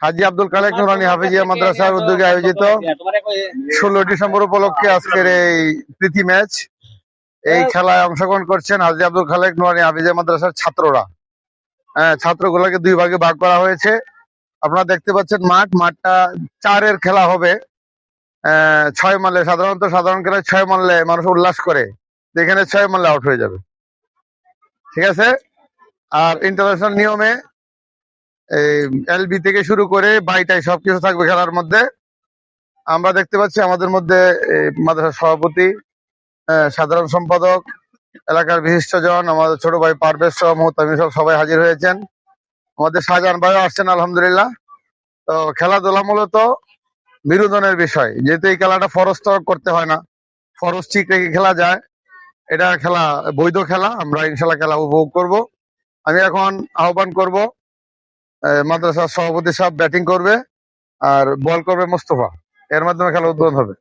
হাজী আব্দুল খালেক নুরানী হাফিজিয়া মাদ্রাসার উদ্যোগে আয়োজিত 16 ডিসেম্বর উপলক্ষে আজকের এই প্রীতি ম্যাচ। এই খেলায় অংশগ্রহণ করছেন হাজী আব্দুল খালেক নুরানী হাফিজিয়া মাদ্রাসার ছাত্ররা। ছাত্রগুলোকে দুই ভাগে ভাগ করা হয়েছে। আপনারা দেখতে পাচ্ছেন মাঠটা 4-এর খেলা হবে। 6 মারলে সাধারণ খেলায় 6 মারলে মানুষ উল্লাস করে, যেখানে 6 মারলে আউট হয়ে যাবে, ঠিক আছে। আর ইন্টারন্যাশনাল নিয়মে এলবি থেকে শুরু করে বাইটাই সবকিছু থাকবে খেলার মধ্যে। আমরা দেখতে পাচ্ছি আমাদের মধ্যে মাদ্রাসার সভাপতি, সাধারণ সম্পাদক, এলাকার বিশিষ্টজন, আমাদের ছোট ভাই পারভেজ সহ মুহতামিম সবাই হাজির হয়েছেন। আমাদের শাহজাহান ভাইও আসছেন আলহামদুলিল্লাহ। তো খেলাধুলা মূলত বিনোদনের বিষয়, যেহেতু এই খেলাটা ফরজ তো করতে হয় না, ফরজ ঠিক রেখে খেলা যায়। এটা খেলা বৈধ খেলা, আমরা ইনশাল্লাহ খেলা উপভোগ করব। আমি এখন আহ্বান করব মাদ্রাসার সভাপতি সাহেব ব্যাটিং করবে আর বল করবে মোস্তফা, এর মাধ্যমে খেলা উদ্বোধন হবে।